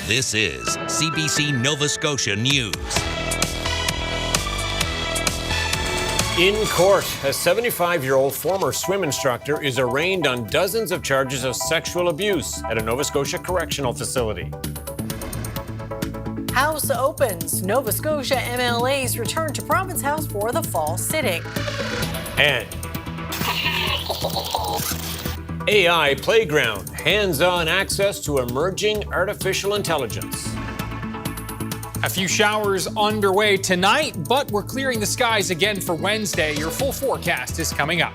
This is CBC Nova Scotia News. In court, a 75-year-old former swim instructor is arraigned on dozens of charges of sexual abuse at a Nova Scotia correctional facility. House opens. Nova Scotia MLAs return to Province House for the fall sitting. And AI Playground, hands-on access to emerging artificial intelligence. A few showers underway tonight, but we're clearing the skies again for Wednesday. Your full forecast is coming up.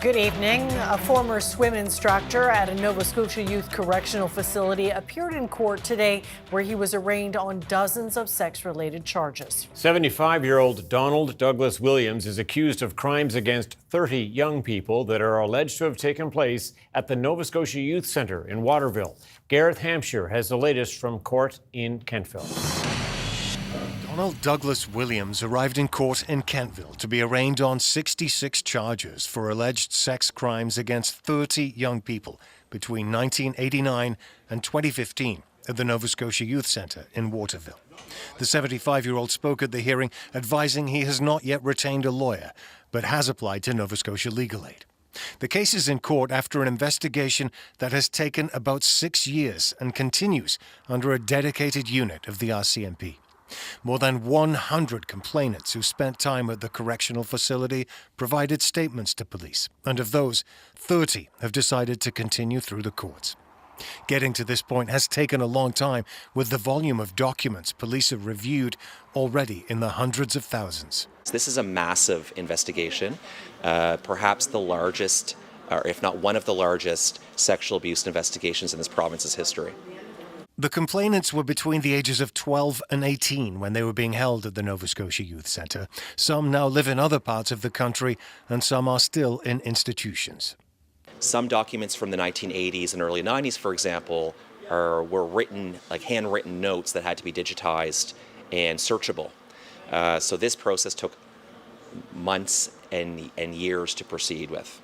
Good evening. A former swim instructor at a Nova Scotia Youth Correctional Facility appeared in court today where he was arraigned on dozens of sex-related charges. 75-year-old Donald Douglas Williams is accused of crimes against 30 young people that are alleged to have taken place at the Nova Scotia Youth Centre in Waterville. Gareth Hampshire has the latest from court in Kentville. Donald Douglas Williams arrived in court in Kentville to be arraigned on 66 charges for alleged sex crimes against 30 young people between 1989 and 2015 at the Nova Scotia Youth Centre in Waterville. The 75-year-old spoke at the hearing, advising he has not yet retained a lawyer, but has applied to Nova Scotia Legal Aid. The case is in court after an investigation that has taken about 6 years and continues under a dedicated unit of the RCMP. More than 100 complainants who spent time at the correctional facility provided statements to police, and of those, 30 have decided to continue through the courts. Getting to this point has taken a long time, with the volume of documents police have reviewed already in the hundreds of thousands. This is a massive investigation, perhaps the largest, or if not one of the largest, sexual abuse investigations in this province's history. The complainants were between the ages of 12 and 18 when they were being held at the Nova Scotia Youth Centre. Some now live in other parts of the country, and some are still in institutions. Some documents from the 1980s and early 90s, for example, were written, like handwritten notes that had to be digitized and searchable. So this process took months and years to proceed with.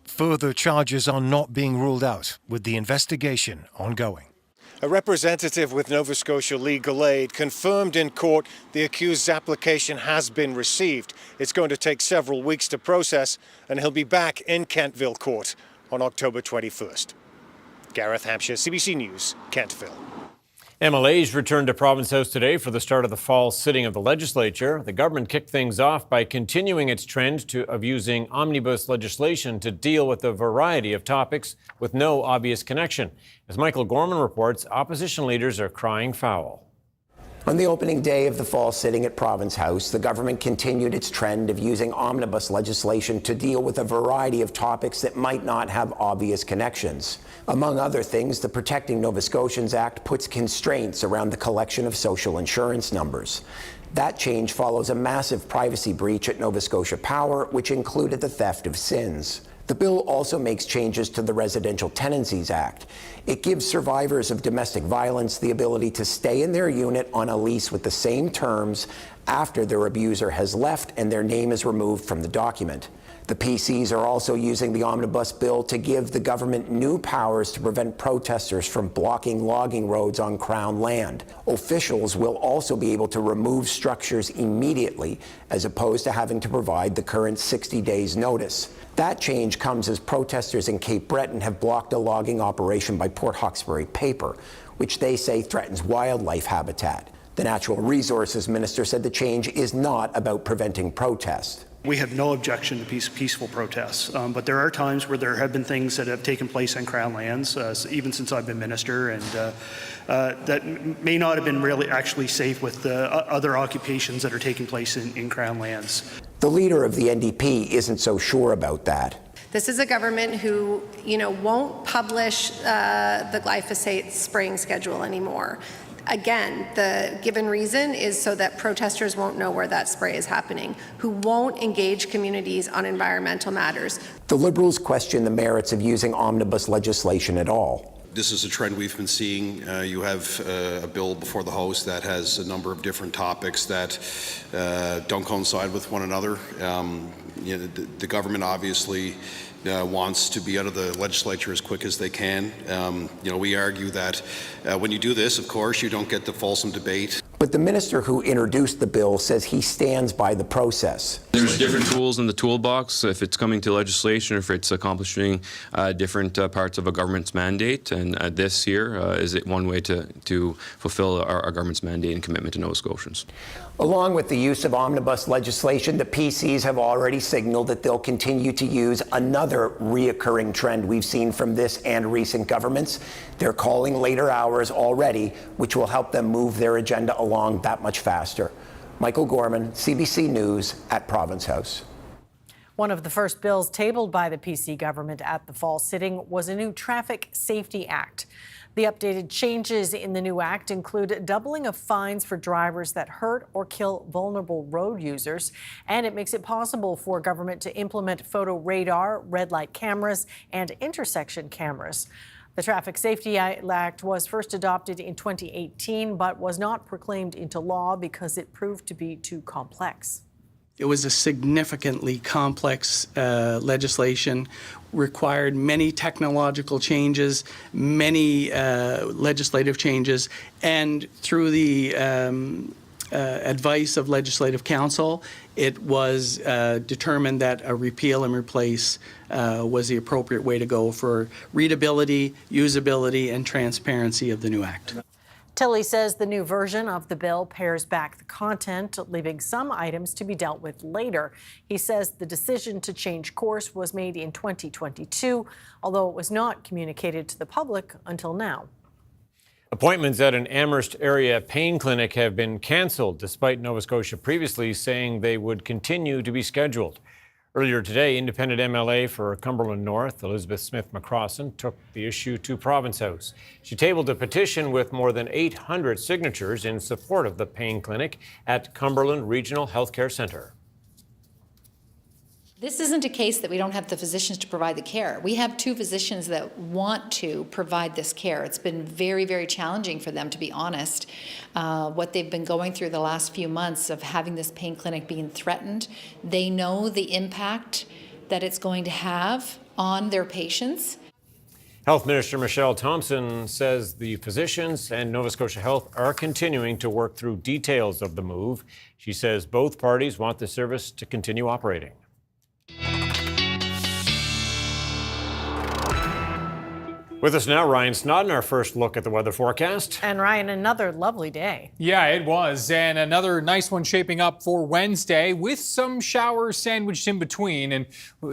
Further charges are not being ruled out, with the investigation ongoing. A representative with Nova Scotia Legal Aid confirmed in court the accused's application has been received. It's going to take several weeks to process, and he'll be back in Kentville Court on October 21st. Gareth Hampshire, CBC News, Kentville. MLAs returned to Province House today for the start of the fall sitting of the legislature. The government kicked things off by continuing its trend of using omnibus legislation to deal with a variety of topics with no obvious connection. As Michael Gorman reports, opposition leaders are crying foul. On the opening day of the fall sitting at Province House, the government continued its trend of using omnibus legislation to deal with a variety of topics that might not have obvious connections. Among other things, the Protecting Nova Scotians Act puts constraints around the collection of social insurance numbers. That change follows a massive privacy breach at Nova Scotia Power, which included the theft of SINs. The bill also makes changes to the Residential Tenancies Act. It gives survivors of domestic violence the ability to stay in their unit on a lease with the same terms after their abuser has left and their name is removed from the document. The PCs are also using the omnibus bill to give the government new powers to prevent protesters from blocking logging roads on Crown land. Officials will also be able to remove structures immediately, as opposed to having to provide the current 60 days notice. That change comes as protesters in Cape Breton have blocked a logging operation by Port Hawkesbury Paper, which they say threatens wildlife habitat. The Natural Resources Minister said the change is not about preventing protest. We have no objection to peaceful protests, but there are times where there have been things that have taken place on Crown lands, even since I've been minister, and that may not have been really actually safe with other occupations that are taking place in Crown lands. The leader of the NDP isn't so sure about that. This is a government who, won't publish the glyphosate spraying schedule anymore. Again, the given reason is so that protesters won't know where that spray is happening, who won't engage communities on environmental matters. The Liberals question the merits of using omnibus legislation at all. this is a trend we've been seeing. You have a bill before the House that has a number of different topics that don't coincide with one another. The government obviously wants to be out of the legislature as quick as they can. We argue that when you do this, of course, you don't get the fulsome debate. But the minister who introduced the bill says he stands by the process. There's different tools in the toolbox if it's coming to legislation, or if it's accomplishing different parts of a government's mandate. And this here is one way to fulfill our government's mandate and commitment to Nova Scotians. Along with the use of omnibus legislation, the PCs have already signaled that they'll continue to use another reoccurring trend we've seen from this and recent governments. They're calling later hours already, which will help them move their agenda along that much faster. Michael Gorman, CBC News at Province House. One of the first bills tabled by the PC government at the fall sitting was a new Traffic Safety Act. The updated changes in the new act include doubling of fines for drivers that hurt or kill vulnerable road users, and it makes it possible for government to implement photo radar, red light cameras, and intersection cameras. The Traffic Safety Act was first adopted in 2018, but was not proclaimed into law because it proved to be too complex. It was a significantly complex legislation, required many technological changes, many legislative changes, and through the advice of Legislative Counsel, it was determined that a repeal and replace was the appropriate way to go for readability, usability, and transparency of the new act. Tilley says the new version of the bill pares back the content, leaving some items to be dealt with later. He says the decision to change course was made in 2022, although it was not communicated to the public until now. Appointments at an Amherst area pain clinic have been cancelled, despite Nova Scotia previously saying they would continue to be scheduled. Earlier today, independent MLA for Cumberland North, Elizabeth Smith-McCrossan, took the issue to Province House. She tabled a petition with more than 800 signatures in support of the pain clinic at Cumberland Regional Healthcare Centre. This isn't a case that we don't have the physicians to provide the care. We have 2 physicians that want to provide this care. It's been very, very challenging for them, to be honest. What they've been going through the last few months of having this pain clinic being threatened. They know the impact that it's going to have on their patients. Health Minister Michelle Thompson says the physicians and Nova Scotia Health are continuing to work through details of the move. She says both parties want the service to continue operating. With us now, Ryan Snoddon, our first look at the weather forecast. And Ryan, another lovely day. Yeah, it was. And another nice one shaping up for Wednesday with some showers sandwiched in between. And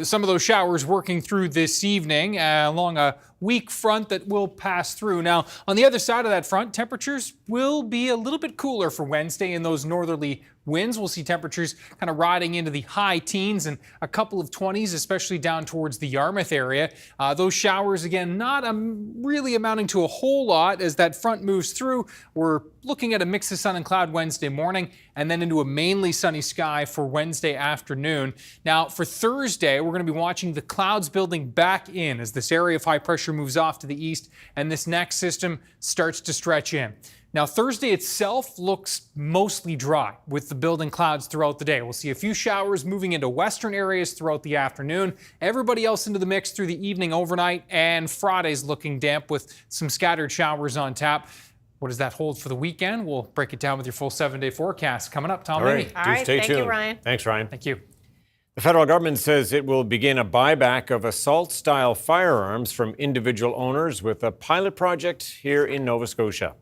some of those showers working through this evening along a weak front that will pass through. Now, on the other side of that front, temperatures will be a little bit cooler for Wednesday in those northerly winds. We'll see temperatures kind of riding into the high teens and a couple of 20s, especially down towards the Yarmouth area. Those showers, again, not really amounting to a whole lot as that front moves through. We're looking at a mix of sun and cloud Wednesday morning and then into a mainly sunny sky for Wednesday afternoon. Now, for Thursday, we're going to be watching the clouds building back in as this area of high pressure moves off to the east and this next system starts to stretch in. Now, Thursday itself looks mostly dry with the building clouds throughout the day. We'll see a few showers moving into western areas throughout the afternoon. Everybody else into the mix through the evening, overnight, and Friday's looking damp with some scattered showers on tap. What does that hold for the weekend? We'll break it down with your full 7-day forecast coming up. Tom Amy. All right, stay thank tuned. you, Ryan. Thanks, Ryan. Thank you. The federal government says it will begin a buyback of assault-style firearms from individual owners with a pilot project here in Nova Scotia.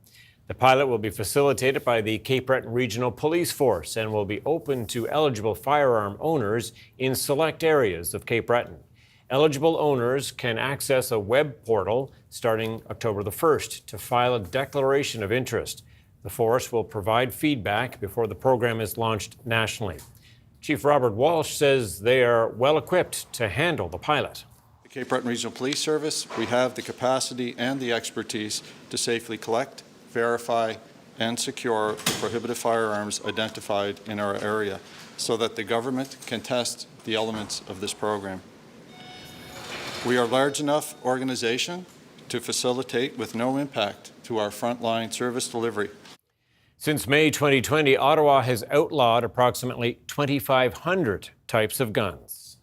The pilot will be facilitated by the Cape Breton Regional Police Force and will be open to eligible firearm owners in select areas of Cape Breton. Eligible owners can access a web portal starting October the 1st to file a declaration of interest. The force will provide feedback before the program is launched nationally. Chief Robert Walsh says they are well equipped to handle the pilot. The Cape Breton Regional Police Service, we have the capacity and the expertise to safely collect, verify, and secure the prohibited firearms identified in our area so that the government can test the elements of this program. We are a large enough organization to facilitate with no impact to our frontline service delivery. Since May 2020, Ottawa has outlawed approximately 2,500 types of guns.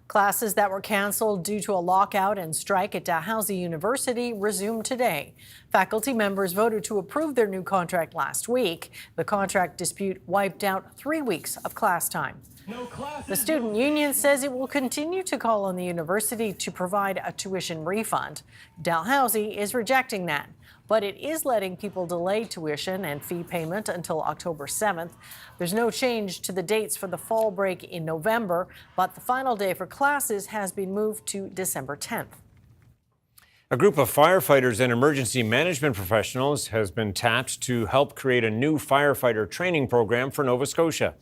Classes that were canceled due to a lockout and strike at Dalhousie University resumed today. Faculty members voted to approve their new contract last week. The contract dispute wiped out 3 weeks of class time. The student union says it will continue to call on the university to provide a tuition refund. Dalhousie is rejecting that, but it is letting people delay tuition and fee payment until October 7th. There's no change to the dates for the fall break in November, but the final day for classes has been moved to December 10th. A group of firefighters and emergency management professionals has been tapped to help create a new firefighter training program for Nova Scotia.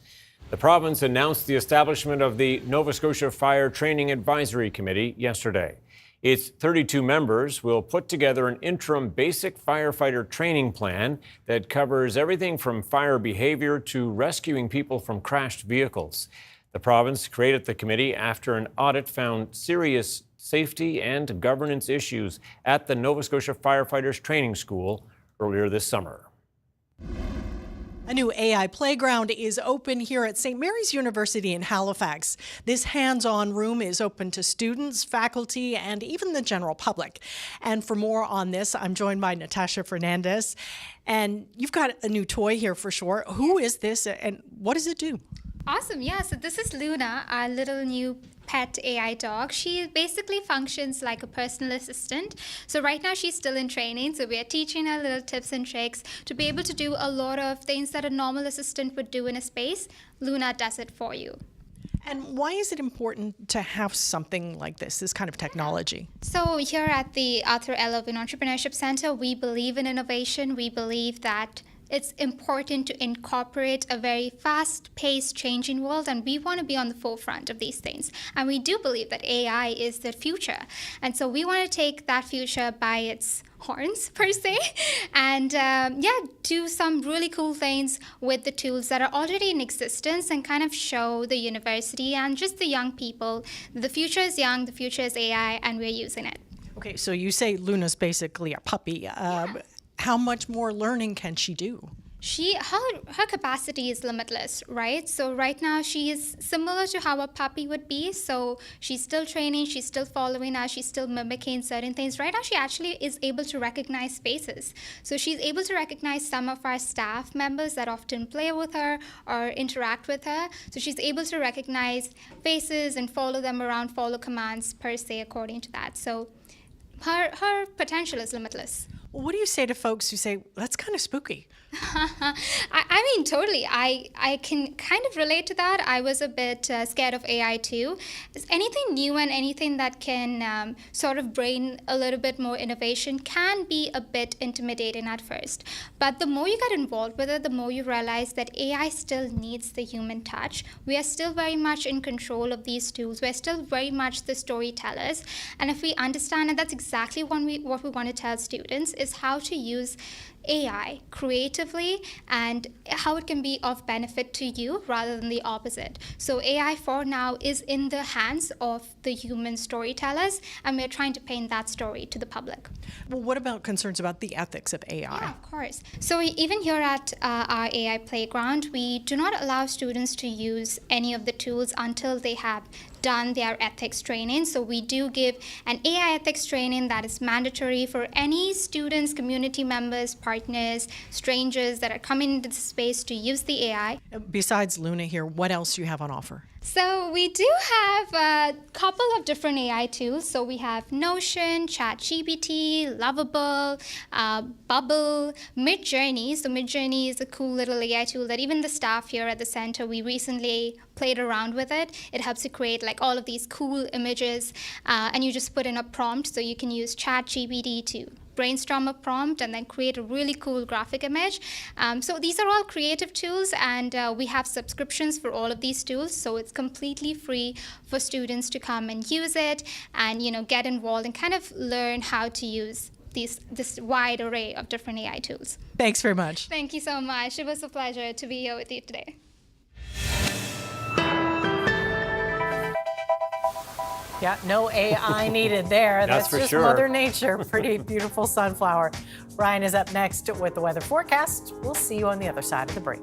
The province announced the establishment of the Nova Scotia Fire Training Advisory Committee yesterday. Its 32 members will put together an interim basic firefighter training plan that covers everything from fire behavior to rescuing people from crashed vehicles. The province created the committee after an audit found serious safety and governance issues at the Nova Scotia Firefighters Training School earlier this summer. A new AI playground is open here at St. Mary's University in Halifax. This hands-on room is open to students, faculty, and even the general public. And for more on this, I'm joined by Natasha Fernandez. And you've got a new toy here for sure. Who is this and what does it do? Awesome. Yeah, so this is Luna, our little new pet AI dog. She basically functions like a personal assistant. So right now she's still in training. So we are teaching her little tips and tricks to be able to do a lot of things that a normal assistant would do in a space. Luna does it for you. And why is it important to have something like this kind of technology? So here at the Arthur L. Irvine Entrepreneurship Center, we believe in innovation. We believe that it's important to incorporate a very fast-paced, changing world, and we want to be on the forefront of these things. And we do believe that AI is the future. And so we want to take that future by its horns, per se, and do some really cool things with the tools that are already in existence and kind of show the university and just the young people the future is young, the future is AI, and we're using it. Okay, so you say Luna's basically a puppy. How much more learning can she do? Her capacity is limitless, right? So right now she is similar to how a puppy would be. So she's still training, she's still following us, she's still mimicking certain things. Right now she actually is able to recognize faces. So she's able to recognize some of our staff members that often play with her or interact with her. So she's able to recognize faces and follow them around, follow commands per se according to that. So her potential is limitless. What do you say to folks who say, that's kind of spooky? I mean, totally. I can kind of relate to that. I was a bit scared of AI too. Anything new and anything that can sort of bring a little bit more innovation can be a bit intimidating at first. But the more you get involved with it, the more you realize that AI still needs the human touch. We are still very much in control of these tools. We're still very much the storytellers. And if we understand, and that's exactly what we want to tell students, is how to use AI creatively and how it can be of benefit to you rather than the opposite. So AI for now is in the hands of the human storytellers, and we're trying to paint that story to the public. Well, what about concerns about the ethics of AI? Yeah, of course. So even here at our AI playground, we do not allow students to use any of the tools until they have done their ethics training. So we do give an AI ethics training that is mandatory for any students, community members, partners, strangers that are coming into the space to use the AI. Besides Luna here, what else do you have on offer? So we do have a couple of different AI tools. So we have Notion, ChatGPT, Lovable, Bubble, Midjourney. So Midjourney is a cool little AI tool that even the staff here at the center, we recently played around with it. It helps you create like all of these cool images, and you just put in a prompt. So you can use ChatGPT to brainstorm a prompt and then create a really cool graphic image. So these are all creative tools, and we have subscriptions for all of these tools. So it's completely free for students to come and use it and get involved and kind of learn how to use this wide array of different AI tools. Thanks very much. Thank you so much. It was a pleasure to be here with you today. Yeah, no AI needed there. That's for just sure. Mother Nature. Pretty beautiful sunflower. Ryan is up next with the weather forecast. We'll see you on the other side of the break.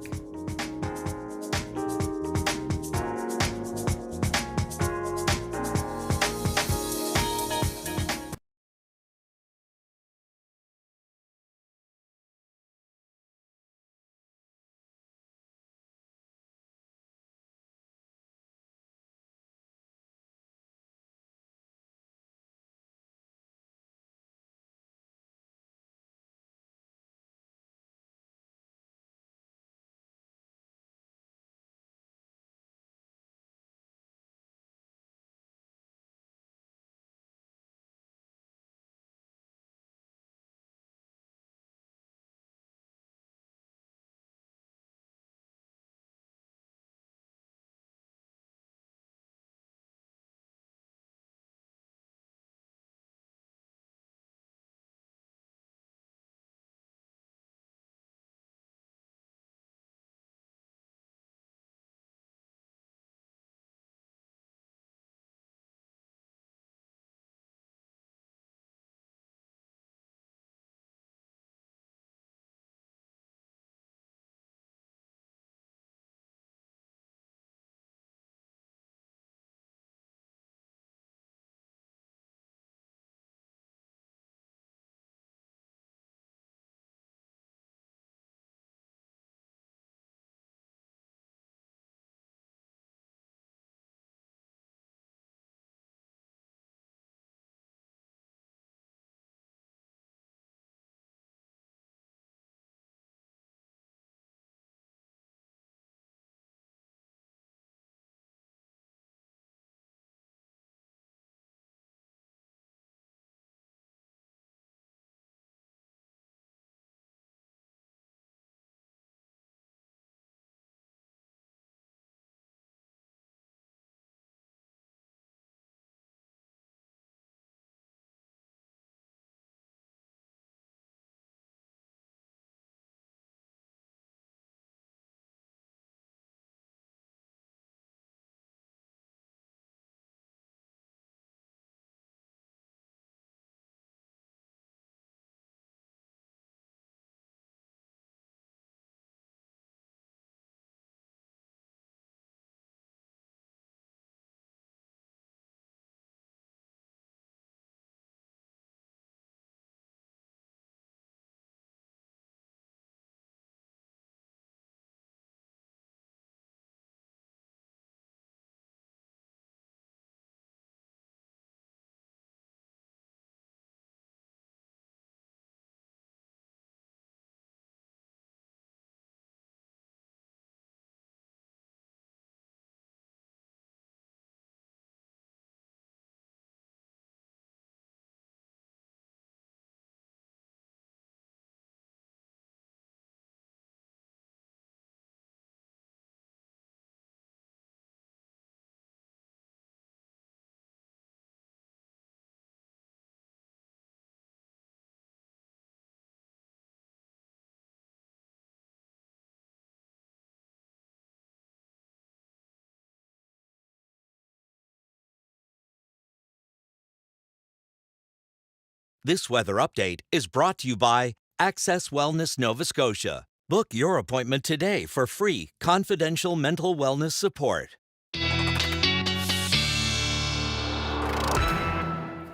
This weather update is brought to you by Access Wellness Nova Scotia. Book your appointment today for free, confidential mental wellness support.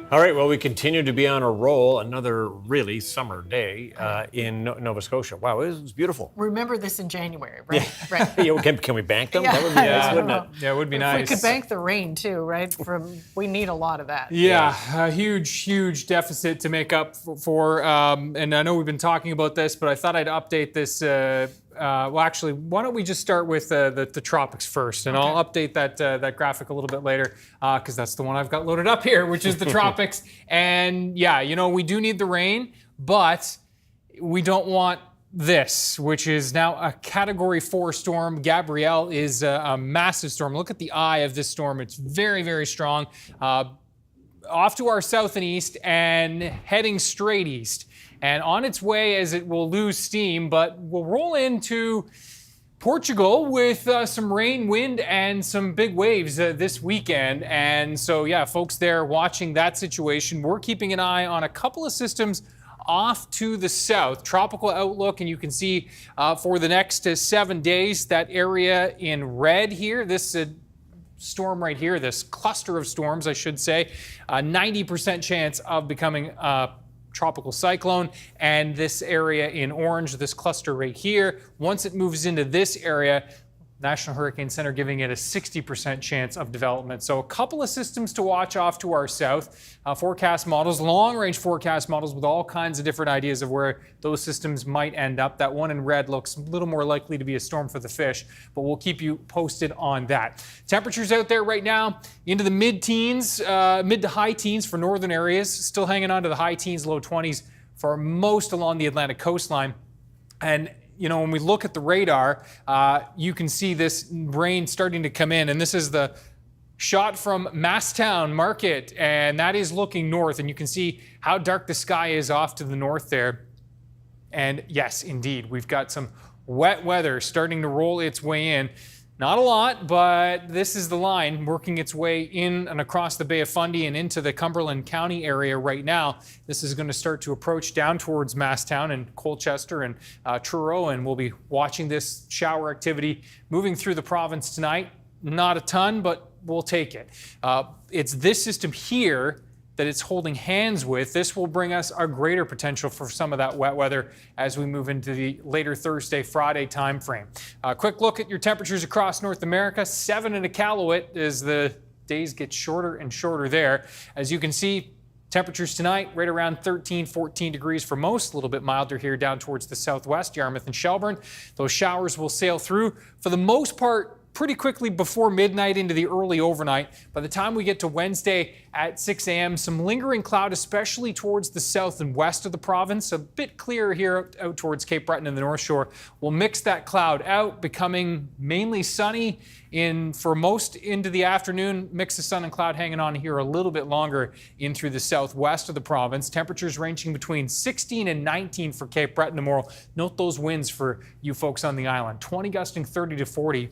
All right, well, we continue to be on a roll. Another really summer day in Nova Scotia. Wow, it was beautiful. Remember this in January, right? Yeah. Right. Yeah, can we bank them? Yeah. That would be nice, wouldn't it? Yeah, it would be nice. We could bank the rain too, right? We need a lot of that. Yeah, a huge deficit to make up for. And I know we've been talking about this, but I thought I'd update this. Well, actually, why don't we just start with the tropics first, and I'll update that graphic a little bit later, because that's the one I've got loaded up here, which is the tropics. And yeah, we do need the rain, but we don't want this, which is now a Category 4 storm. Gabrielle is a massive storm. Look at the eye of this storm. It's very strong. Off to our south and east and heading straight east. And on its way as it will lose steam, but will roll into Portugal with some rain, wind, and some big waves this weekend. And so, yeah, folks there watching that situation. We're keeping an eye on a couple of systems off to the south. Tropical outlook, and you can see for the next 7 days, that area in red here, this storm right here, this cluster of storms, I should say, 90% chance of becoming tropical cyclone. And this area in orange, this cluster right here, once it moves into this area, National Hurricane Center giving it a 60% chance of development. So a couple of systems to watch off to our south. Forecast models, long-range forecast models with all kinds of different ideas of where those systems might end up. That one in red looks a little more likely to be a storm for the fish, but we'll keep you posted on that. Temperatures out there right now into the mid-teens, mid to high teens for northern areas, still hanging on to the high teens, low 20s for most along the Atlantic coastline. And you know, when we look at the radar, you can see this rain starting to come in. And this is the shot from Masstown Market, and that is looking north. And you can see how dark the sky is off to the north there. And yes, indeed, we've got some wet weather starting to roll its way in. Not a lot, but this is the line working its way in and across the Bay of Fundy and into the Cumberland County area right now. This is going to start to approach down towards Masstown and Colchester and Truro, and we'll be watching this shower activity moving through the province tonight. Not a ton, but we'll take it. It's this system here that it's holding hands with. This will bring us a greater potential for some of that wet weather as we move into the later Thursday, Friday timeframe. Quick look at your temperatures across North America. 7 in Iqaluit as the days get shorter and shorter there. As you can see, temperatures tonight right around 13, 14 degrees for most, a little bit milder here down towards the southwest, Yarmouth and Shelburne. Those showers will sail through for the most part pretty quickly before midnight into the early overnight. By the time we get to Wednesday at 6 a.m., some lingering cloud, especially towards the south and west of the province. A bit clearer here out towards Cape Breton and the North Shore. We'll mix that cloud out, becoming mainly sunny for most into the afternoon. Mix of sun and cloud hanging on here a little bit longer in through the southwest of the province. Temperatures ranging between 16 and 19 for Cape Breton tomorrow. Note those winds for you folks on the island. 20 gusting 30 to 40.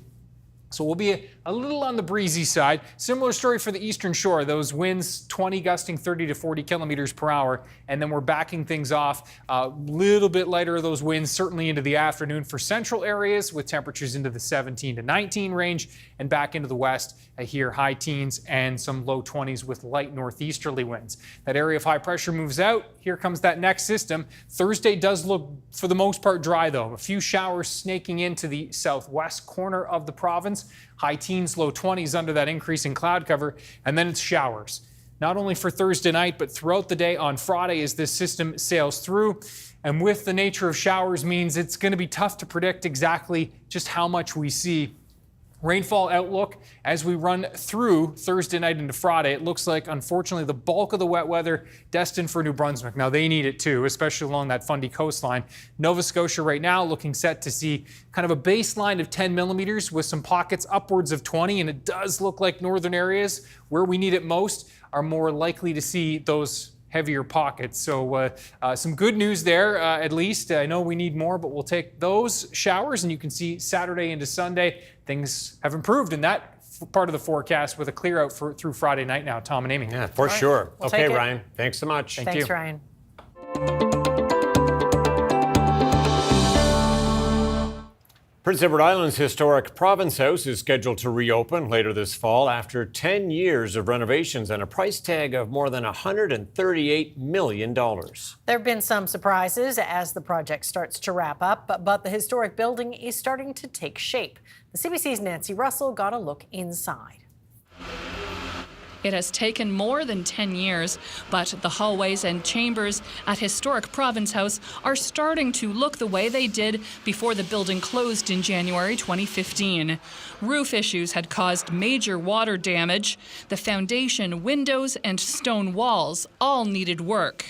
So we'll be a little on the breezy side. Similar story for the eastern shore. Those winds 20 gusting 30 to 40 kilometers per hour. And then we're backing things off. A little bit lighter of those winds, certainly into the afternoon for central areas with temperatures into the 17 to 19 range. And back into the west here, high teens and some low 20s with light northeasterly winds. That area of high pressure moves out. Here comes that next system. Thursday does look, for the most part, dry though. A few showers snaking into the southwest corner of the province. High teens, low 20s under that increase in cloud cover, and then it's showers. Not only for Thursday night, but throughout the day on Friday as this system sails through. And with the nature of showers means it's going to be tough to predict exactly just how much we see. Rainfall outlook as we run through Thursday night into Friday. It looks like, unfortunately, the bulk of the wet weather destined for New Brunswick. Now, they need it too, especially along that Fundy coastline. Nova Scotia right now looking set to see kind of a baseline of 10 millimeters with some pockets upwards of 20. And it does look like northern areas where we need it most are more likely to see those heavier pockets. So some good news there, at least. I know we need more, but we'll take those showers. And you can see Saturday into Sunday, things have improved in that part of the forecast with a clear out through Friday night now. Tom and Amy. Yeah, for sure. We'll okay, Ryan. Thanks so much. Thanks, Ryan. Prince Edward Island's historic Province House is scheduled to reopen later this fall after 10 years of renovations and a price tag of more than $138 million. There have been some surprises as the project starts to wrap up, but the historic building is starting to take shape. The CBC's Nancy Russell got a look inside. It has taken more than 10 years, but the hallways and chambers at historic Province House are starting to look the way they did before the building closed in January 2015. Roof issues had caused major water damage. The foundation, windows, and stone walls all needed work.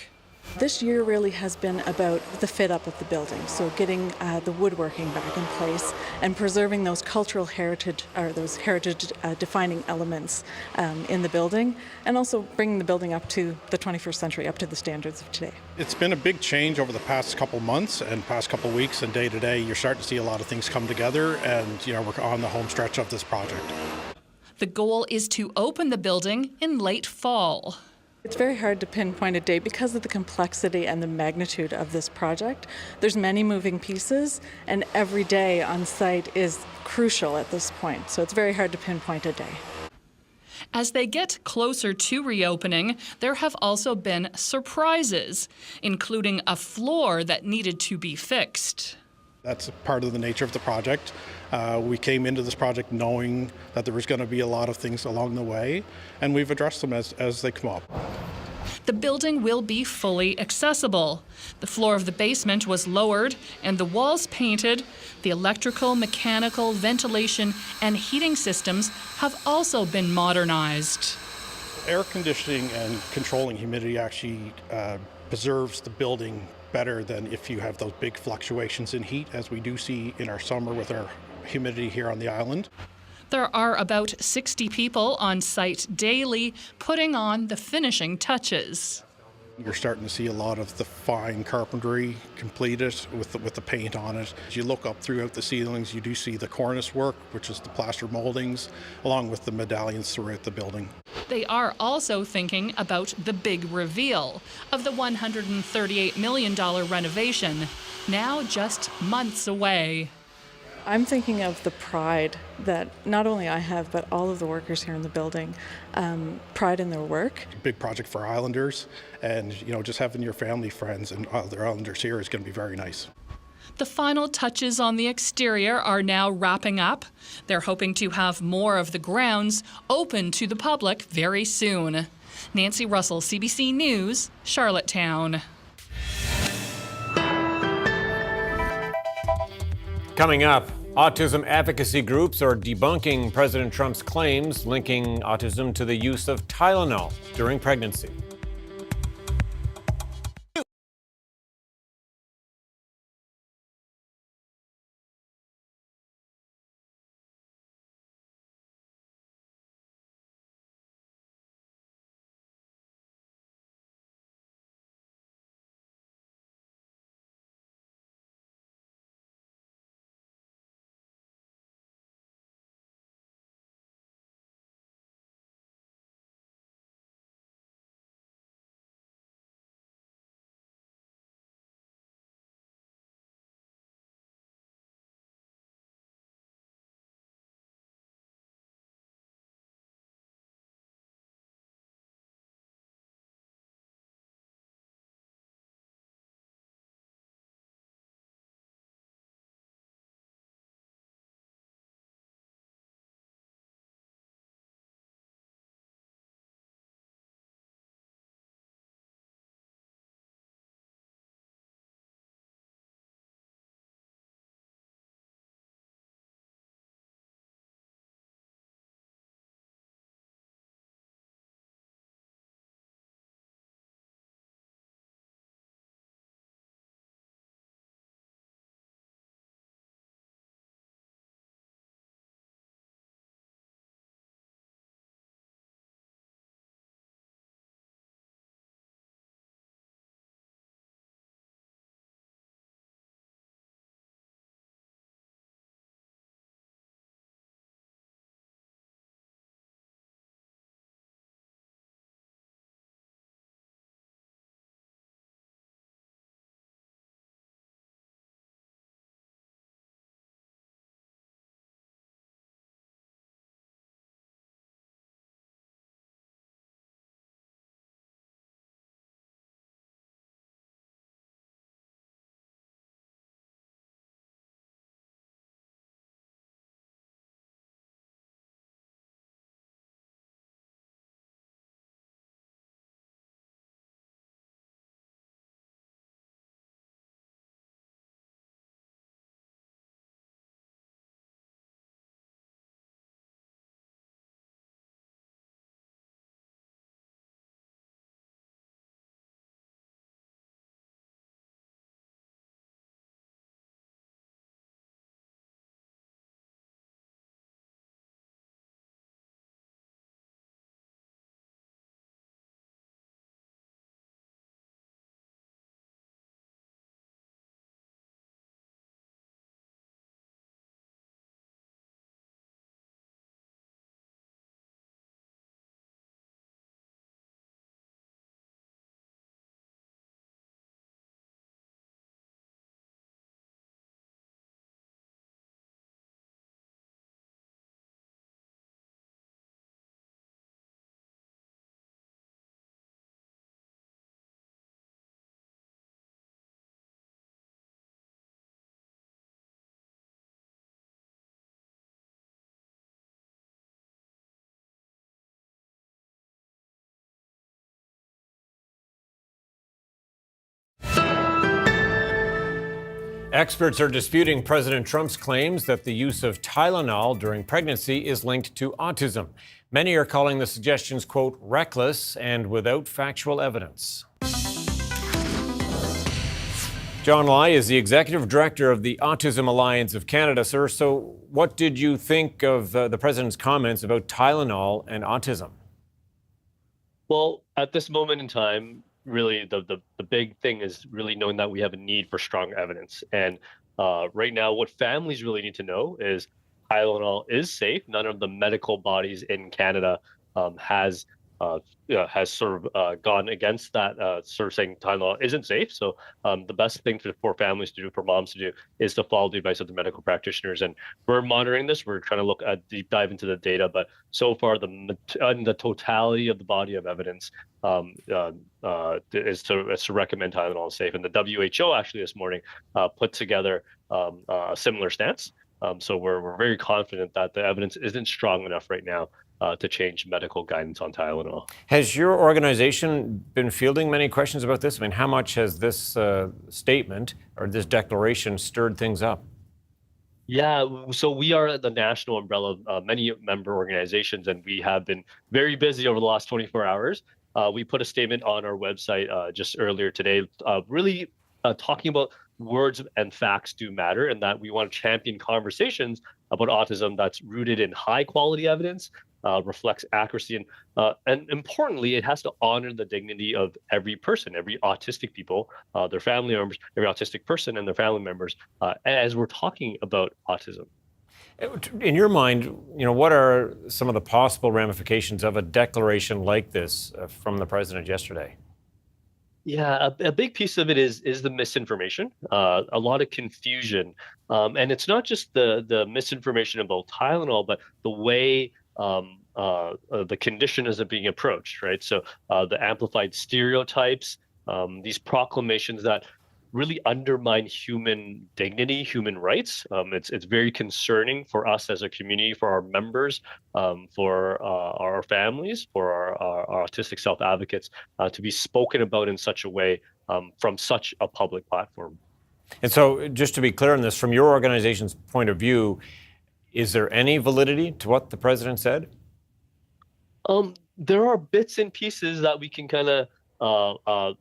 This year really has been about the fit up of the building, so getting the woodworking back in place and preserving those cultural heritage, or those heritage defining elements in the building, and also bringing the building up to the 21st century, up to the standards of today. It's been a big change over the past couple months and past couple weeks, and day to day you're starting to see a lot of things come together, and we're on the home stretch of this project. The goal is to open the building in late fall. It's very hard to pinpoint a date because of the complexity and the magnitude of this project. There's many moving pieces, and every day on site is crucial at this point, so it's very hard to pinpoint a day. As they get closer to reopening, there have also been surprises, including a floor that needed to be fixed. That's part of the nature of the project. We came into this project knowing that there was going to be a lot of things along the way, and we've addressed them as they come up. The building will be fully accessible. The floor of the basement was lowered and the walls painted. The electrical, mechanical, ventilation, and heating systems have also been modernized. Air conditioning and controlling humidity actually preserves the building better than if you have those big fluctuations in heat, as we do see in our summer with our humidity here on the island. There are about 60 people on site daily putting on the finishing touches. You're starting to see a lot of the fine carpentry completed with the paint on it. As you look up throughout the ceilings, you do see the cornice work, which is the plaster moldings, along with the medallions throughout the building. They are also thinking about the big reveal of the $138 million renovation, now just months away. I'm thinking of the pride that not only I have, but all of the workers here in the building, pride in their work. Big project for Islanders, and just having your family, friends, and other Islanders here is going to be very nice. The final touches on the exterior are now wrapping up. They're hoping to have more of the grounds open to the public very soon. Nancy Russell, CBC News, Charlottetown. Coming up, autism advocacy groups are debunking President Trump's claims linking autism to the use of Tylenol during pregnancy. Experts are disputing President Trump's claims that the use of Tylenol during pregnancy is linked to autism. Many are calling the suggestions, quote, reckless and without factual evidence. John Lai is the executive director of the Autism Alliance of Canada, sir. So what did you think of the president's comments about Tylenol and autism? Well, at this moment in time, really the big thing is really knowing that we have a need for strong evidence. And right now, what families really need to know is Tylenol is safe. None of the medical bodies in Canada has sort of gone against that, sort of saying Tylenol isn't safe. So the best thing for families to do, for moms to do, is to follow the advice of the medical practitioners. And we're monitoring this. We're trying to look at deep dive into the data. But so far, the totality of the body of evidence is to recommend Tylenol is safe. And the WHO actually this morning put together a similar stance. So we're very confident that the evidence isn't strong enough right now to change medical guidance on Tylenol. Has your organization been fielding many questions about this? I mean, how much has this statement or this declaration stirred things up? Yeah, so we are the national umbrella of many member organizations, and we have been very busy over the last 24 hours. We put a statement on our website just earlier today, really talking about words and facts do matter, and that we want to champion conversations about autism that's rooted in high quality evidence, reflects accuracy, and importantly, it has to honor the dignity of every person, every autistic people, their family members, every autistic person and their family members, as we're talking about autism. In your mind, what are some of the possible ramifications of a declaration like this from the president yesterday? Yeah, a big piece of it is the misinformation, a lot of confusion, and it's not just the misinformation about Tylenol, but the way the condition is being approached, right? So the amplified stereotypes, these proclamations that really undermine human dignity, human rights. It's very concerning for us as a community, for our members, for our families, for our autistic self-advocates to be spoken about in such a way from such a public platform. And so just to be clear on this, from your organization's point of view, is there any validity to what the president said? There are bits and pieces that we can kind of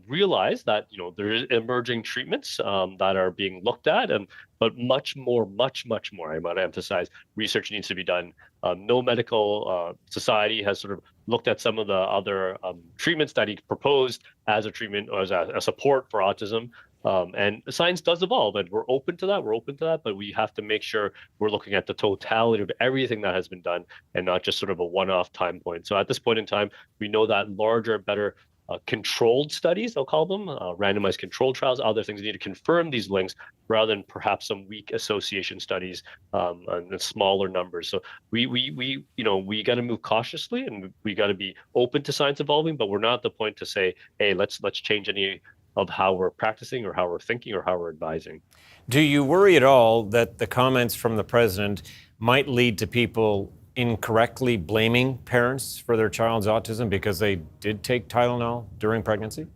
realize that there is emerging treatments that are being looked at, but much more, I might emphasize, research needs to be done. No medical society has sort of looked at some of the other treatments that he proposed as a treatment or as a support for autism. And science does evolve, and we're open to that. But we have to make sure we're looking at the totality of everything that has been done, and not just sort of a one-off time point. So at this point in time, we know that larger, better controlled studies, I'll call them, randomized controlled trials, other things need to confirm these links rather than perhaps some weak association studies and smaller numbers. So we got to move cautiously, and we got to be open to science evolving, but we're not at the point to say, hey, let's change any of how we're practicing or how we're thinking or how we're advising. Do you worry at all that the comments from the president might lead to people incorrectly blaming parents for their child's autism because they did take Tylenol during pregnancy?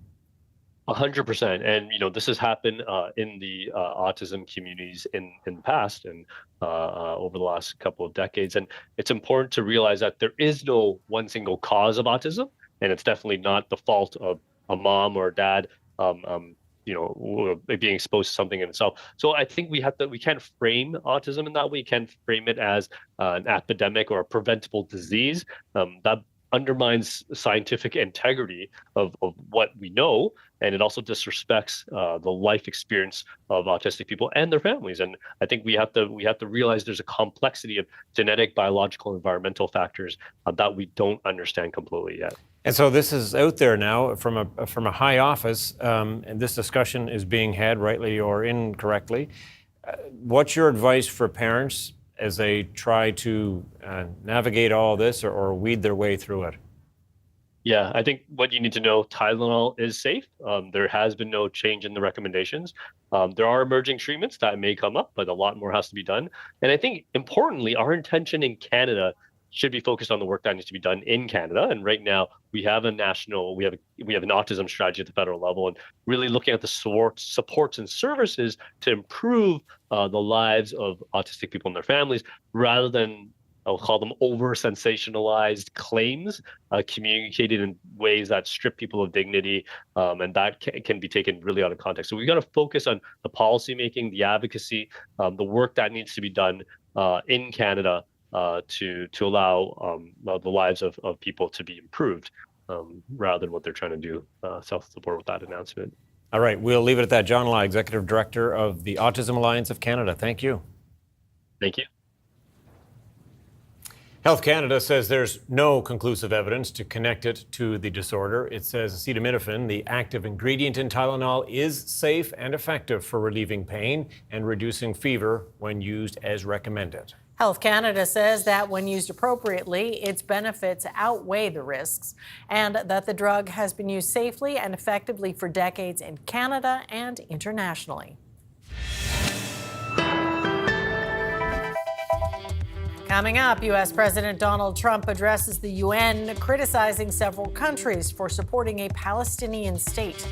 100%. And, this has happened in the autism communities in the past and over the last couple of decades. And it's important to realize that there is no one single cause of autism, and it's definitely not the fault of a mom or a dad being exposed to something in itself. So I think we can't frame autism in that way. We can't frame it as an epidemic or a preventable disease. That undermines scientific integrity of what we know, and it also disrespects the life experience of autistic people and their families. And I think we have to realize there's a complexity of genetic, biological, environmental factors that we don't understand completely yet. And so this is out there now from a high office, and this discussion is being had, rightly or incorrectly. What's your advice for parents as they try to navigate all this or weed their way through it? Yeah, I think what you need to know, Tylenol is safe. There has been no change in the recommendations. There are emerging treatments that may come up, but a lot more has to be done. And I think importantly, our intention in Canada should be focused on the work that needs to be done in Canada. And right now we have an autism strategy at the federal level, and really looking at the supports and services to improve the lives of autistic people and their families, rather than, I'll call them, over-sensationalized claims communicated in ways that strip people of dignity, and that can be taken really out of context. So we've got to focus on the policy making, the advocacy, the work that needs to be done in Canada to allow the lives of people to be improved, rather than what they're trying to do self-support with that announcement. All right, we'll leave it at that. John Lai, Executive Director of the Autism Alliance of Canada. Thank you. Thank you. Health Canada says there's no conclusive evidence to connect it to the disorder. It says acetaminophen, the active ingredient in Tylenol, is safe and effective for relieving pain and reducing fever when used as recommended. Health Canada says that when used appropriately, its benefits outweigh the risks, and that the drug has been used safely and effectively for decades in Canada and internationally. Coming up, U.S. President Donald Trump addresses the UN, criticizing several countries for supporting a Palestinian state.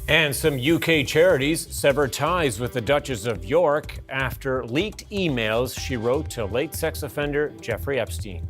And some UK charities sever ties with the Duchess of York after leaked emails she wrote to late sex offender Jeffrey Epstein.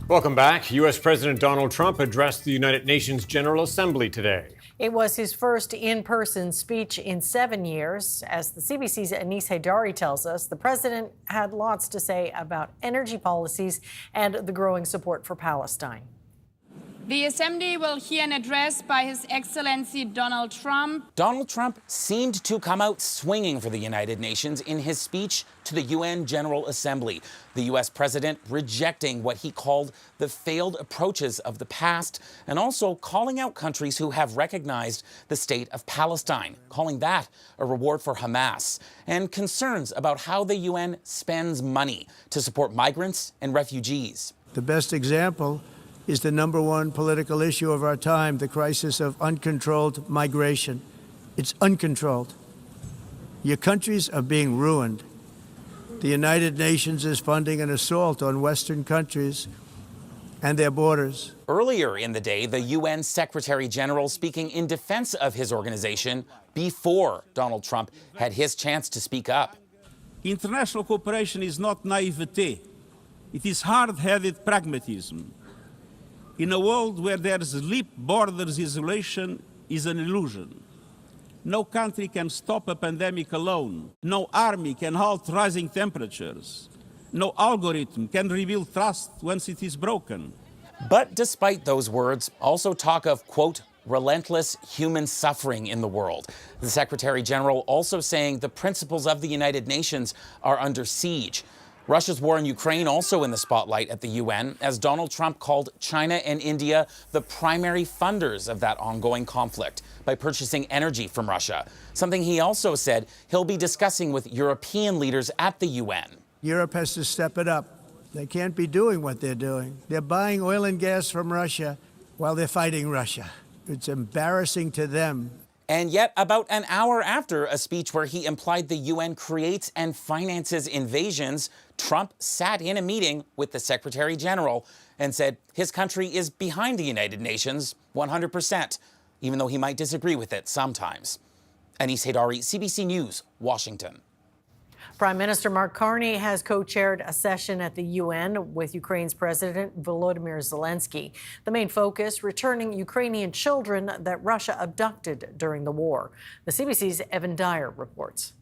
Welcome back. U.S. President Donald Trump addressed the United Nations General Assembly today. It was his first in-person speech in 7 years. As the CBC's Anis Haidari tells us, the president had lots to say about energy policies and the growing support for Palestine. The Assembly will hear an address by His Excellency Donald Trump. Donald Trump seemed to come out swinging for the United Nations in his speech to the UN General Assembly. The U.S. president rejecting what he called the failed approaches of the past and also calling out countries who have recognized the state of Palestine, calling that a reward for Hamas, and concerns about how the UN spends money to support migrants and refugees. The best example is the #1 political issue of our time, the crisis of uncontrolled migration. It's uncontrolled. Your countries are being ruined. The United Nations is funding an assault on Western countries and their borders. Earlier in the day, the UN Secretary General speaking in defense of his organization before Donald Trump had his chance to speak up. International cooperation is not naivete. It is hard-headed pragmatism. In a world where there's leap borders, isolation is an illusion. No country can stop a pandemic alone. No army can halt rising temperatures. No algorithm can rebuild trust once it is broken. But despite those words, also talk of, quote, relentless human suffering in the world. The Secretary General also saying the principles of the United Nations are under siege. Russia's war in Ukraine also in the spotlight at the UN, as Donald Trump called China and India the primary funders of that ongoing conflict by purchasing energy from Russia, something he also said he'll be discussing with European leaders at the UN. Europe has to step it up. They can't be doing what they're doing. They're buying oil and gas from Russia while they're fighting Russia. It's embarrassing to them. And yet, about an hour after a speech where he implied the UN creates and finances invasions, Trump sat in a meeting with the Secretary General and said his country is behind the United Nations 100%, even though he might disagree with it sometimes. Anis Haidari, CBC News, Washington. Prime Minister Mark Carney has co-chaired a session at the UN with Ukraine's President Volodymyr Zelensky. The main focus, returning Ukrainian children that Russia abducted during the war. The CBC's Evan Dyer reports.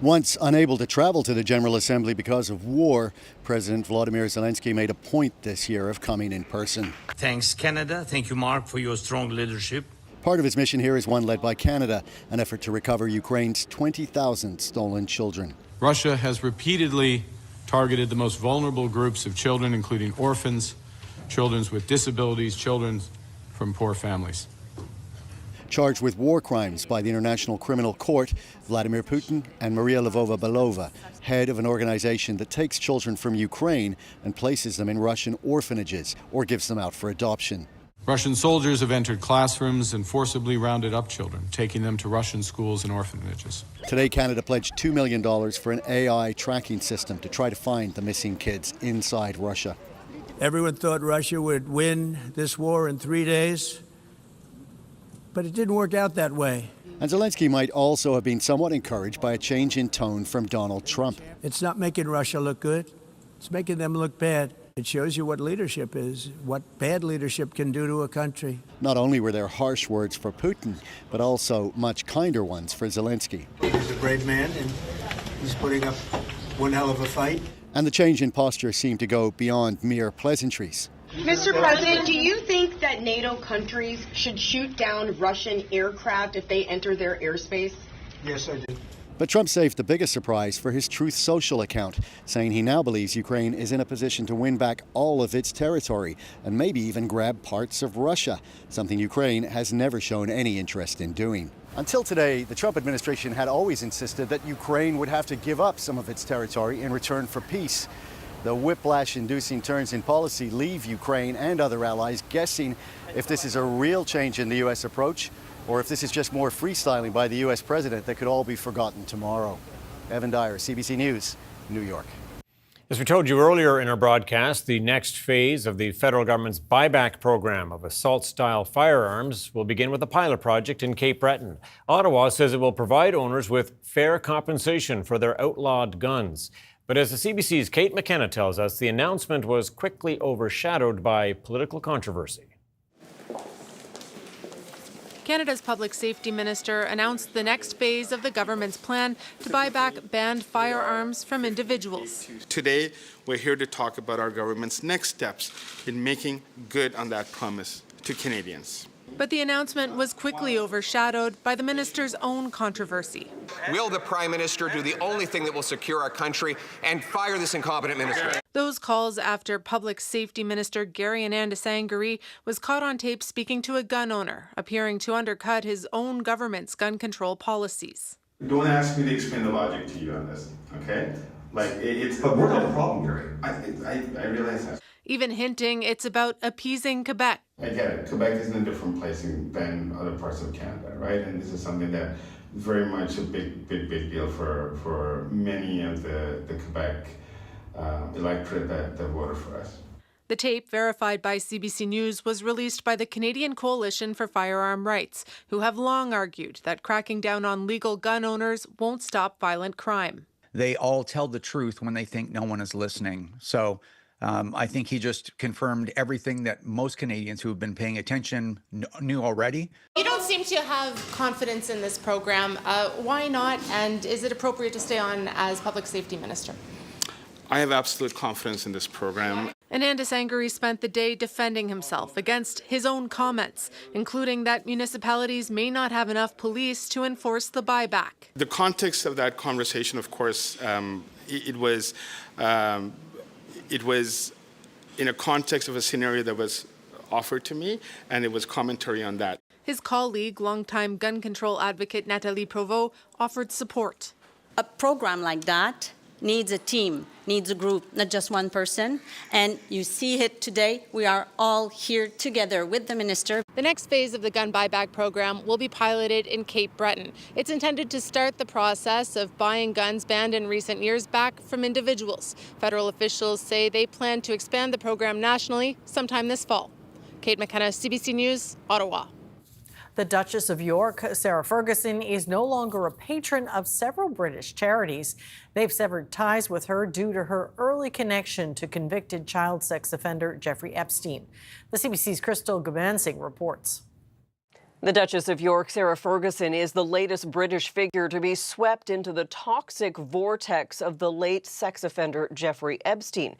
Once unable to travel to the General Assembly because of war, President Volodymyr Zelensky made a point this year of coming in person. Thanks, Canada. Thank you, Mark, for your strong leadership. Part of his mission here is one led by Canada, an effort to recover Ukraine's 20,000 stolen children. Russia has repeatedly targeted the most vulnerable groups of children, including orphans, children with disabilities, children from poor families. Charged with war crimes by the International Criminal Court, Vladimir Putin and Maria Lvova-Belova, head of an organization that takes children from Ukraine and places them in Russian orphanages or gives them out for adoption. Russian soldiers have entered classrooms and forcibly rounded up children, taking them to Russian schools and orphanages. Today, Canada pledged $2 million for an AI tracking system to try to find the missing kids inside Russia. Everyone thought Russia would win this war in 3 days, but it didn't work out that way. And Zelensky might also have been somewhat encouraged by a change in tone from Donald Trump. It's not making Russia look good. It's making them look bad. It shows you what leadership is, what bad leadership can do to a country. Not only were there harsh words for Putin, but also much kinder ones for Zelensky. He's a brave man, and he's putting up one hell of a fight. And the change in posture seemed to go beyond mere pleasantries. Mr. President, do you think that NATO countries should shoot down Russian aircraft if they enter their airspace? Yes, I do. But Trump saved the biggest surprise for his Truth Social account, saying he now believes Ukraine is in a position to win back all of its territory and maybe even grab parts of Russia, something Ukraine has never shown any interest in doing. Until today, the Trump administration had always insisted that Ukraine would have to give up some of its territory in return for peace. The whiplash-inducing turns in policy leave Ukraine and other allies guessing if this is a real change in the U.S. approach or if this is just more freestyling by the U.S. president that could all be forgotten tomorrow. Evan Dyer, CBC News, New York. As we told you earlier in our broadcast, the next phase of the federal government's buyback program of assault-style firearms will begin with a pilot project in Cape Breton. Ottawa says it will provide owners with fair compensation for their outlawed guns. But as the CBC's Kate McKenna tells us, the announcement was quickly overshadowed by political controversy. Canada's Public Safety Minister announced the next phase of the government's plan to buy back banned firearms from individuals. Today, we're here to talk about our government's next steps in making good on that promise to Canadians. But the announcement was quickly overshadowed by the minister's own controversy. Will the Prime Minister do the only thing that will secure our country and fire this incompetent minister? Those calls after Public Safety Minister Gabrielle was caught on tape speaking to a gun owner, appearing to undercut his own government's gun control policies. Don't ask me to explain the logic to you on this, okay? But we're not a problem, Gary. I realize that. Even hinting it's about appeasing Quebec. I get it. Quebec is in a different place than other parts of Canada, right? And this is something that very much a big deal for many of the Quebec electorate that voted for us. The tape, verified by CBC News, was released by the Canadian Coalition for Firearm Rights, who have long argued that cracking down on legal gun owners won't stop violent crime. They all tell the truth when they think no one is listening. So I think he just confirmed everything that most Canadians who have been paying attention knew already. You don't seem to have confidence in this program. Why not? And is it appropriate to stay on as Public Safety Minister? I have absolute confidence in this program. Ananda Sangari spent the day defending himself against his own comments, including that municipalities may not have enough police to enforce the buyback. The context of that conversation, of course, it was in a context of a scenario that was offered to me, and it was commentary on that. His colleague, longtime gun control advocate Nathalie Provost, offered support. A program like that needs a team, needs a group, not just one person. And you see it today. We are all here together with the minister. The next phase of the gun buyback program will be piloted in Cape Breton. It's intended to start the process of buying guns banned in recent years back from individuals. Federal officials say they plan to expand the program nationally sometime this fall. Kate McKenna, CBC News, Ottawa. The Duchess of York, Sarah Ferguson, is no longer a patron of several British charities. They've severed ties with her due to her early connection to convicted child sex offender Jeffrey Epstein. The CBC's Crystal Gamansing reports. The Duchess of York, Sarah Ferguson, is the latest British figure to be swept into the toxic vortex of the late sex offender Jeffrey Epstein.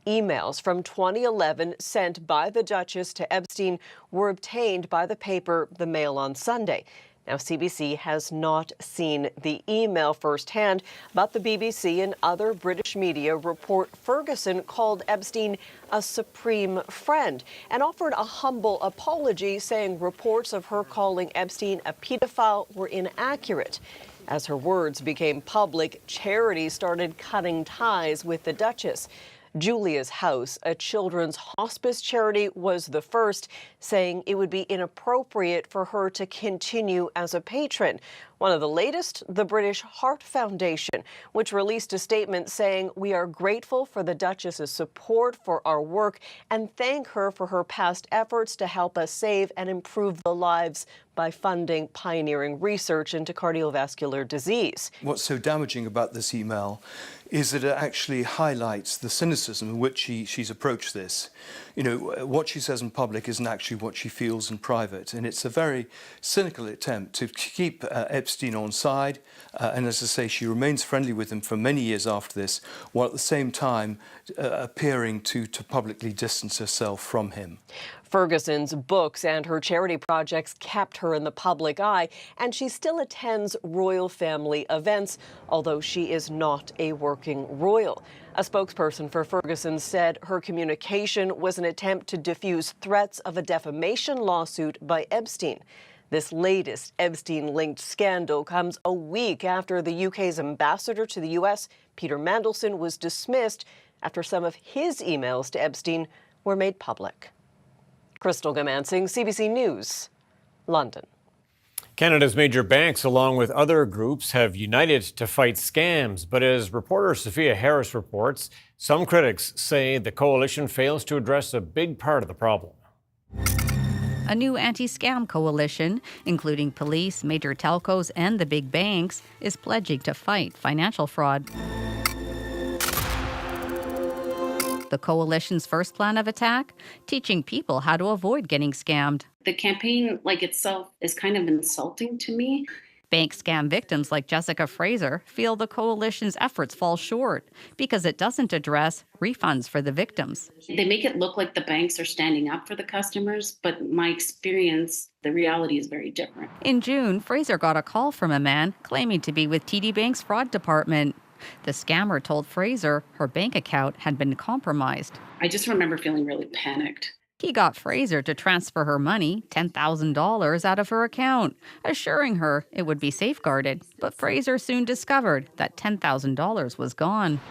Emails from 2011 sent by the Duchess to Epstein were obtained by the paper The Mail on Sunday. Now, CBC has not seen the email firsthand, but the BBC and other British media report Ferguson called Epstein a supreme friend and offered a humble apology, saying reports of her calling Epstein a pedophile were inaccurate. As her words became public, charities started cutting ties with the Duchess. Julia's House, a children's hospice charity, was the first, saying it would be inappropriate for her to continue as a patron. One of the latest, the British Heart Foundation, which released a statement saying, "We are grateful for the Duchess's support for our work and thank her for her past efforts to help us save and improve the lives by funding pioneering research into cardiovascular disease." What's so damaging about this email is that it actually highlights the cynicism in which she's approached this. You know, what she says in public isn't actually what she feels in private, and it's a very cynical attempt to keep Epstein on side, and as I say, she remains friendly with him for many years after this, while at the same time appearing to publicly distance herself from him. Ferguson's books and her charity projects kept her in the public eye, and she still attends royal family events, although she is not a working royal. A spokesperson for Ferguson said her communication was an attempt to diffuse threats of a defamation lawsuit by Epstein. This latest Epstein-linked scandal comes a week after the UK's ambassador to the US, Peter Mandelson, was dismissed after some of his emails to Epstein were made public. Crystal Gamansing, CBC News, London. Canada's major banks, along with other groups, have united to fight scams. But as reporter Sophia Harris reports, some critics say the coalition fails to address a big part of the problem. A new anti-scam coalition, including police, major telcos, and the big banks, is pledging to fight financial fraud. The coalition's first plan of attack? Teaching people how to avoid getting scammed. The campaign, like itself, is kind of insulting to me. Bank scam victims like Jessica Fraser feel the coalition's efforts fall short because it doesn't address refunds for the victims. They make it look like the banks are standing up for the customers, but my experience, the reality is very different. In June, Fraser got a call from a man claiming to be with TD Bank's fraud department. The scammer told Fraser her bank account had been compromised. I just remember feeling really panicked. He got Fraser to transfer her money, $10,000, out of her account, assuring her it would be safeguarded. But Fraser soon discovered that $10,000 was gone.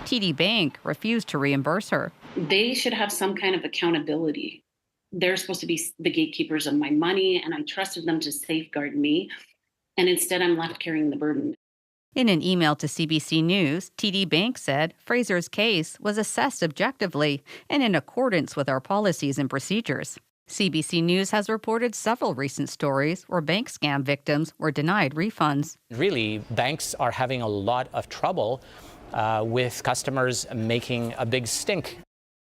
TD Bank refused to reimburse her. They should have some kind of accountability. They're supposed to be the gatekeepers of my money, and I trusted them to safeguard me. And instead, I'm left carrying the burden. In an email to CBC News, TD Bank said Fraser's case was assessed objectively and in accordance with our policies and procedures. CBC News has reported several recent stories where bank scam victims were denied refunds. Really, banks are having a lot of trouble with customers making a big stink.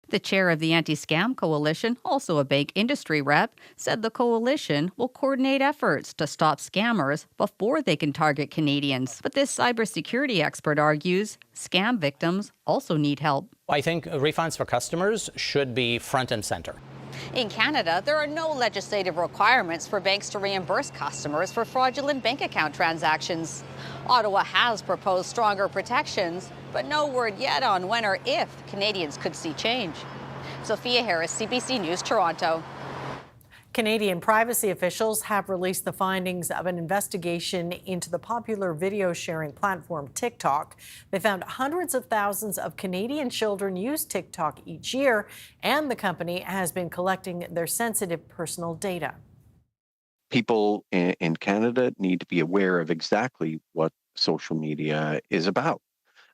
The chair of the Anti-Scam Coalition, also a bank industry rep, said the coalition will coordinate efforts to stop scammers before they can target Canadians. But this cybersecurity expert argues scam victims also need help. I think refunds for customers should be front and center. In Canada, there are no legislative requirements for banks to reimburse customers for fraudulent bank account transactions. Ottawa has proposed stronger protections, but no word yet on when or if Canadians could see change. Sophia Harris, CBC News, Toronto. Canadian privacy officials have released the findings of an investigation into the popular video sharing platform TikTok. They found hundreds of thousands of Canadian children use TikTok each year, and the company has been collecting their sensitive personal data. People in Canada need to be aware of exactly what social media is about.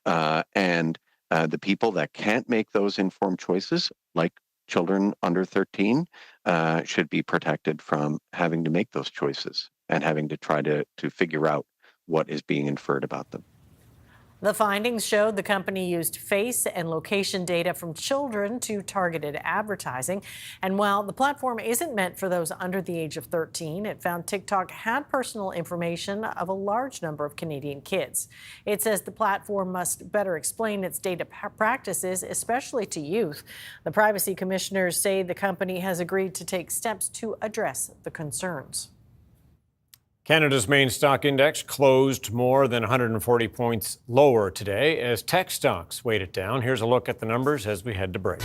And the people that can't make those informed choices, like children under 13, should be protected from having to make those choices and having to try to figure out what is being inferred about them. The findings showed the company used face and location data from children to targeted advertising. And while the platform isn't meant for those under the age of 13, it found TikTok had personal information of a large number of Canadian kids. It says the platform must better explain its data practices, especially to youth. The privacy commissioners say the company has agreed to take steps to address the concerns. Canada's main stock index closed more than 140 points lower today as tech stocks weighed it down. Here's a look at the numbers as we head to break.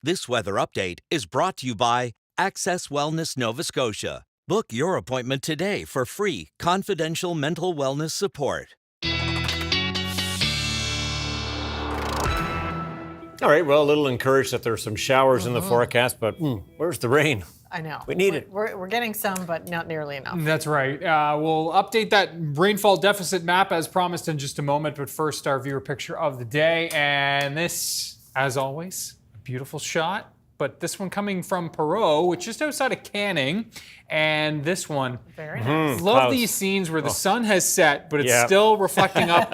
This weather update is brought to you by Access Wellness Nova Scotia. Book your appointment today for free, confidential mental wellness support. All right, well, a little encouraged that there's some showers in the forecast, but where's the rain? I know. We need it. We're getting some, but not nearly enough. That's right. We'll update that rainfall deficit map as promised in just a moment, but first our viewer picture of the day. And this, as always, a beautiful shot. But this one coming from Perot, which is just outside of Canning. And this one, very nice. Love Clouds. these scenes where the sun has set, but it's still reflecting up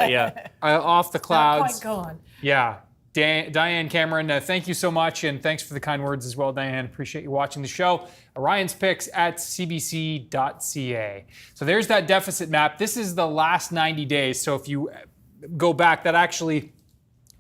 off the clouds. Not quite gone. Yeah. Diane Cameron, thank you so much, and thanks for the kind words as well, Diane. Appreciate you watching the show. Ryan's Picks at cbc.ca. So there's that deficit map. This is the last 90 days. So if you go back, that actually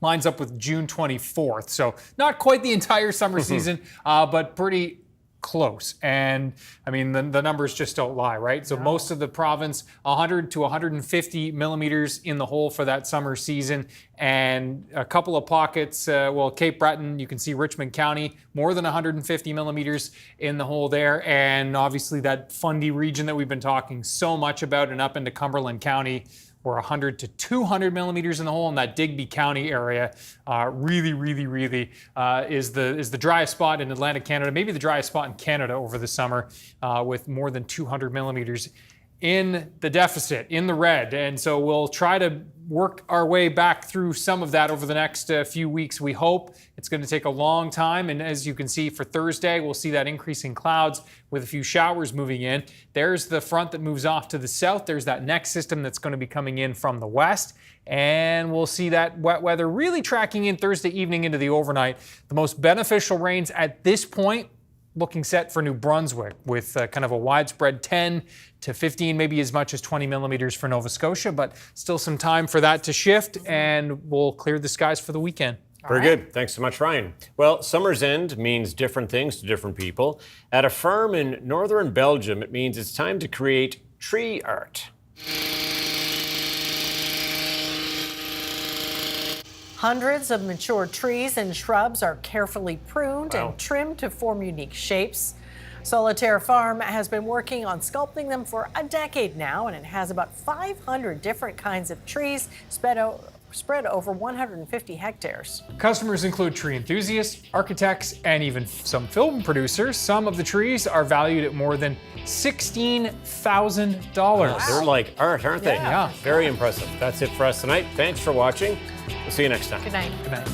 lines up with June 24th. So not quite the entire summer season, but pretty close. And I mean, the numbers just don't lie, right? So most of the province, 100 to 150 millimeters in the hole for that summer season. And a couple of pockets, Cape Breton, you can see Richmond County, more than 150 millimeters in the hole there. And obviously that Fundy region that we've been talking so much about, and up into Cumberland County, we're 100 to 200 millimeters in the hole, in that Digby County area really is the driest spot in Atlantic Canada, maybe the driest spot in Canada over the summer, with more than 200 millimeters in the deficit, in the red. And so we'll try to work our way back through some of that over the next few weeks, we hope. It's going to take a long time. And as you can see for Thursday, we'll see that increase in clouds with a few showers moving in. There's the front that moves off to the south. There's that next system that's going to be coming in from the west. And we'll see that wet weather really tracking in Thursday evening into the overnight. The most beneficial rains at this point looking set for New Brunswick, with kind of a widespread 10 to 15, maybe as much as 20 millimeters for Nova Scotia, but still some time for that to shift, and we'll clear the skies for the weekend. Very good. Thanks so much, Ryan. Well, summer's end means different things to different people. At a farm in northern Belgium, it means it's time to create tree art. Hundreds of mature trees and shrubs are carefully pruned and trimmed to form unique shapes. Solitaire Farm has been working on sculpting them for a decade now, and it has about 500 different kinds of trees spread over 150 hectares. Customers include tree enthusiasts, architects, and even some film producers. Some of the trees are valued at more than $16,000. Wow. They're like art, aren't they? Yeah. Very impressive. That's it for us tonight. Thanks for watching. We'll see you next time. Good night. Good night.